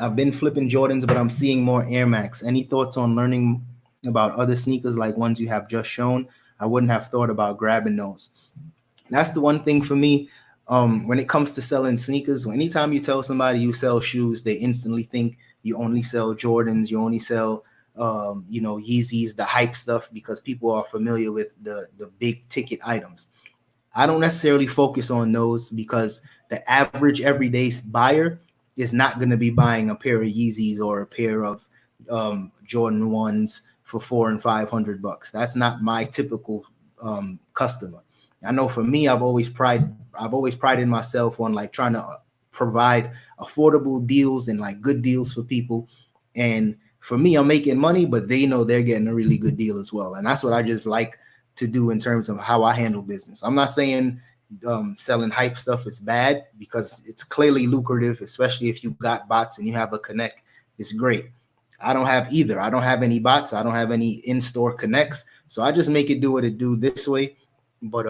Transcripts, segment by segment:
I've been flipping Jordans, but I'm seeing more Air Max. Any thoughts on learning about other sneakers like ones you have just shown? I wouldn't have thought about grabbing those. That's the one thing for me. When it comes to selling sneakers, anytime you tell somebody you sell shoes, they instantly think you only sell Jordans, you only sell Yeezys, the hype stuff, because people are familiar with the big ticket items. I don't necessarily focus on those because the average everyday buyer is not going to be buying a pair of Yeezys or a pair of Jordan 1s for $400 and $500. That's not my typical customer. I know for me, I've always prided myself on like trying to provide affordable deals and like good deals for people. And for me, I'm making money, but they know they're getting a really good deal as well. And that's what I just like to do in terms of how I handle business. I'm not saying selling hype stuff is bad, because it's clearly lucrative, especially if you got bots and you have a connect. It's great. I don't have either. I don't have any bots. I don't have any in-store connects. So I just make it do what it do this way. But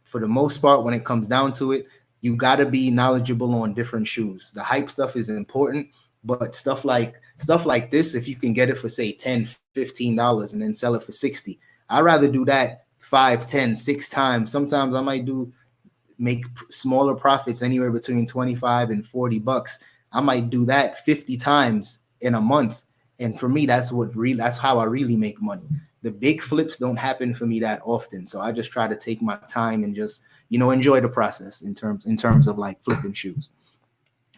for the most part, when it comes down to it, you got to be knowledgeable on different shoes. The hype stuff is important, but stuff like this, if you can get it for say $10, $15 and then sell it for $60, I'd rather do that 5, 10, 6 times. Sometimes I might make smaller profits anywhere between 25 and $40. I might do that 50 times in a month. And for me, that's how I really make money. The big flips don't happen for me that often. So I just try to take my time and just, enjoy the process in terms of like flipping shoes.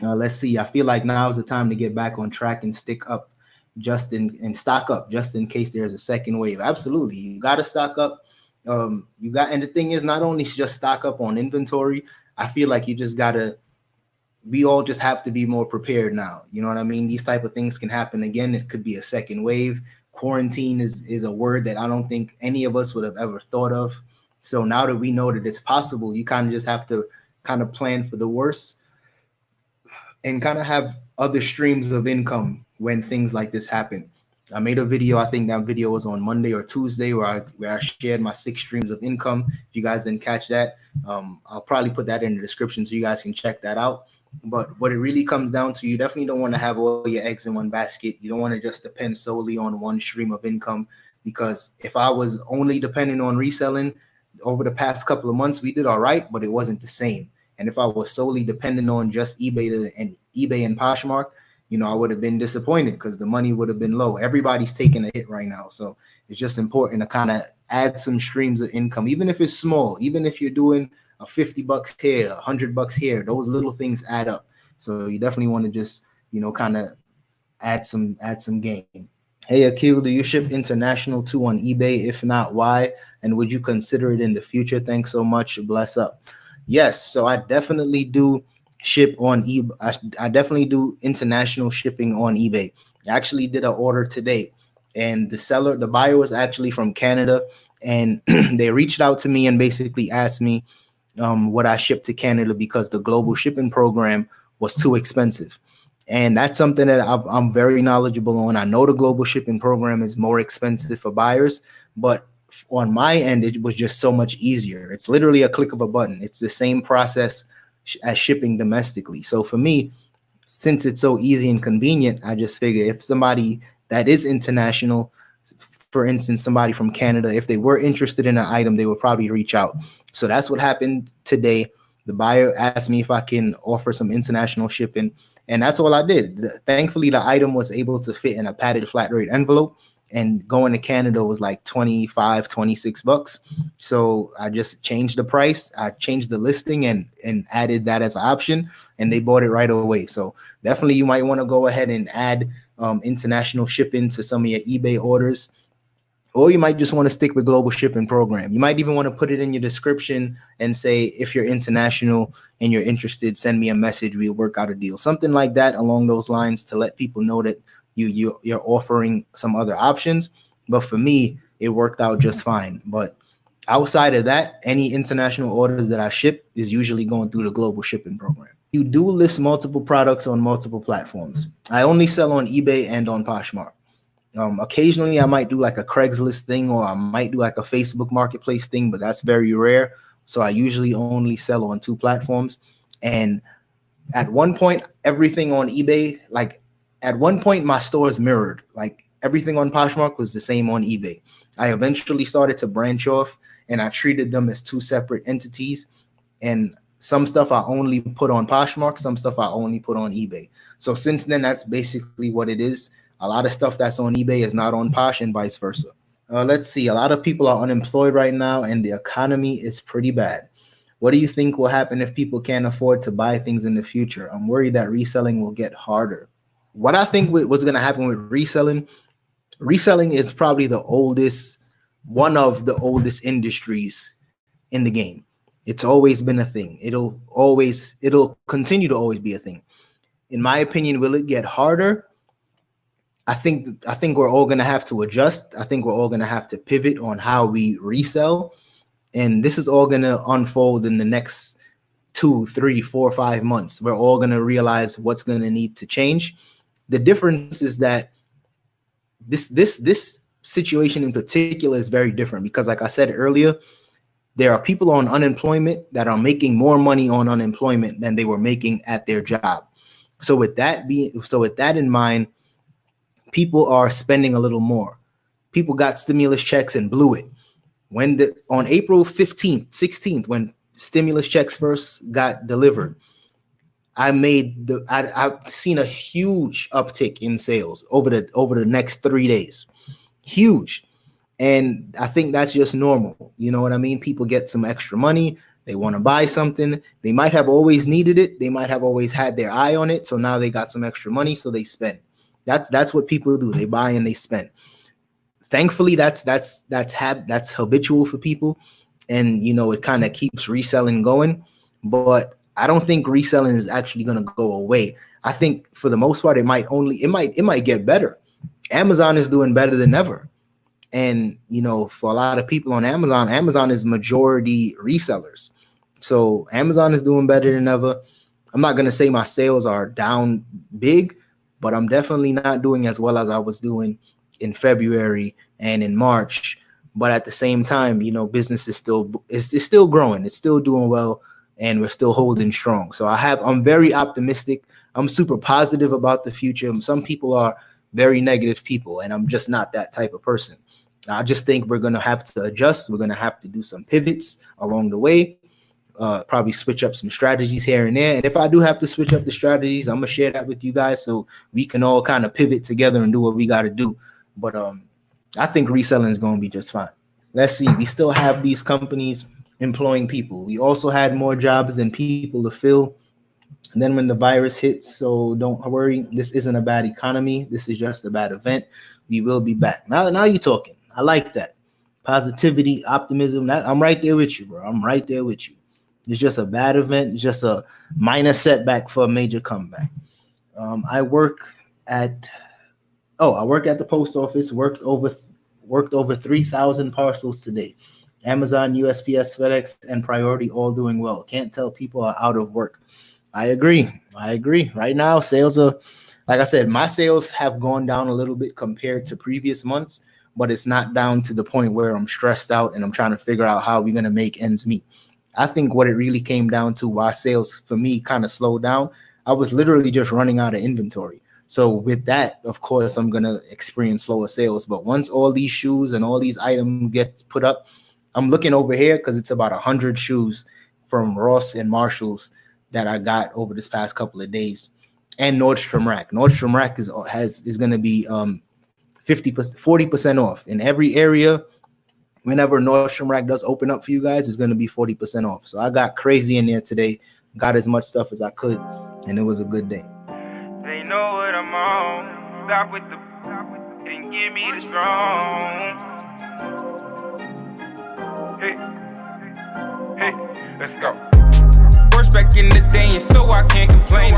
Let's see. I feel like now is the time to get back on track and stock up just in case there's a second wave. Absolutely. You got to stock up. And the thing is, not only just stock up on inventory, I feel like we all just have to be more prepared now. You know what I mean? These type of things can happen again. It could be a second wave. Quarantine is a word that I don't think any of us would have ever thought of. So now that we know that it's possible, you kind of just have to kind of plan for the worst and kind of have other streams of income when things like this happen. I made a video. I think that video was on Monday or Tuesday where I shared my 6 streams of income. If you guys didn't catch that, I'll probably put that in the description so you guys can check that out. But what it really comes down to, you definitely don't want to have all your eggs in one basket. You don't want to just depend solely on one stream of income, because if I was only depending on reselling over the past couple of months, we did all right, but it wasn't the same. And if I was solely dependent on just eBay and Poshmark, I would have been disappointed because the money would have been low. Everybody's taking a hit right now. So it's just important to kind of add some streams of income, even if it's small, even if you're doing a $50 here, $100 here, those little things add up. So you definitely want to just, kind of add some game. Hey, Akil, do you ship international too on eBay? If not, why? And would you consider it in the future? Thanks so much. Bless up. Yes. So I definitely do ship on eBay. I definitely do international shipping on eBay. I actually did an order today, and the buyer was actually from Canada, and they reached out to me and basically asked me what I shipped to Canada because the global shipping program was too expensive. And that's something that I'm very knowledgeable on. I know the global shipping program is more expensive for buyers, but on my end, it was just so much easier. It's literally a click of a button. It's the same process as shipping domestically. So for me, since it's so easy and convenient, I just figure if somebody that is international, for instance, somebody from Canada, if they were interested in an item, they would probably reach out. So that's what happened today. The buyer asked me if I can offer some international shipping, and that's all I did. Thankfully, the item was able to fit in a padded flat rate envelope, and going to Canada was like $25, $26. So I just changed the price. I changed the listing and added that as an option, and they bought it right away. So definitely you might want to go ahead and add international shipping to some of your eBay orders. Or you might just want to stick with global shipping program. You might even want to put it in your description and say, if you're international and you're interested, send me a message. We'll work out a deal. Something like that along those lines to let people know that you're offering some other options. But for me, it worked out just fine. But outside of that, any international orders that I ship is usually going through the global shipping program. You do list multiple products on multiple platforms. I only sell on eBay and on Poshmark. Occasionally I might do like a Craigslist thing, or I might do like a Facebook marketplace thing, but that's very rare. So I usually only sell on 2 platforms. And at one point, everything on eBay, like at one point my stores mirrored, like everything on Poshmark was the same on eBay. I eventually started to branch off, and I treated them as two separate entities. And some stuff I only put on Poshmark, some stuff I only put on eBay. So since then, that's basically what it is. A lot of stuff that's on eBay is not on Posh, and vice versa. Let's see. A lot of people are unemployed right now, and the economy is pretty bad. What do you think will happen if people can't afford to buy things in the future? I'm worried that reselling will get harder. What I think what's going to happen with reselling is probably one of the oldest industries in the game. It's always been a thing. It'll continue to always be a thing. In my opinion, will it get harder? I think we're all going to have to adjust. I think we're all going to have to pivot on how we resell. And this is all going to unfold in the next 2, 3, 4, 5 months. We're all going to realize what's going to need to change. The difference is that this situation in particular is very different because, like I said earlier, there are people on unemployment that are making more money on unemployment than they were making at their job. So with that in mind, people are spending a little more. People got stimulus checks and blew it. On April 15th, 16th, when stimulus checks first got delivered, I've seen a huge uptick in sales over the next 3 days. Huge. And I think that's just normal. You know what I mean? People get some extra money. They want to buy something. They might have always needed it. They might have always had their eye on it. So now they got some extra money, so they spend. That's what people do. They buy and they spend. Thankfully, that's habitual for people, and it kind of keeps reselling going. But I don't think reselling is actually going to go away. I think for the most part, it might get better. Amazon is doing better than ever. And, for a lot of people on Amazon is majority resellers. So Amazon is doing better than ever. I'm not going to say my sales are down big, but I'm definitely not doing as well as I was doing in February and in March. But at the same time, business is still growing. It's still doing well, and we're still holding strong. So I'm very optimistic. I'm super positive about the future. Some people are very negative people, and I'm just not that type of person. I just think we're going to have to adjust. We're going to have to do some pivots along the way, probably switch up some strategies here and there. And if I do have to switch up the strategies, I'm going to share that with you guys so we can all kind of pivot together and do what we got to do. But I think reselling is going to be just fine. Let's see. We still have these companies employing people. We also had more jobs than people to fill. And then when the virus hit, so don't worry, this isn't a bad economy. This is just a bad event. We will be back. Now you're talking. I like that. Positivity, optimism. I'm right there with you, bro. I'm right there with you. It's just a bad event. It's just a minor setback for a major comeback. I work at the post office. Worked over 3,000 parcels today. Amazon, USPS, FedEx, and Priority all doing well. Can't tell people are out of work. I agree. Right now, sales are, like I said, my sales have gone down a little bit compared to previous months, but it's not down to the point where I'm stressed out and I'm trying to figure out how we're going to make ends meet. I think what it really came down to, why sales for me kind of slowed down, I was literally just running out of inventory. So with that, of course, I'm going to experience slower sales. But once all these shoes and all these items get put up, I'm looking over here because it's about 100 shoes from Ross and Marshalls that I got over this past couple of days, and Nordstrom Rack. Nordstrom Rack is going to be 40% off in every area. Whenever Nordstrom Rack does open up for you guys, it's going to be 40% off. So I got crazy in there today, got as much stuff as I could, and it was a good day. They know what I'm on. Stop with the and give me the strong. Hey, let's go. Worst back in the day, and so I can't complain.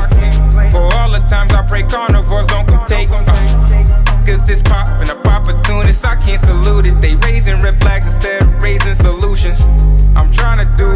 For all the times I pray carnivores don't come take. Cause it's poppin' up opportunists, I can't salute it. They raising red flags instead of raising solutions. I'm trying to do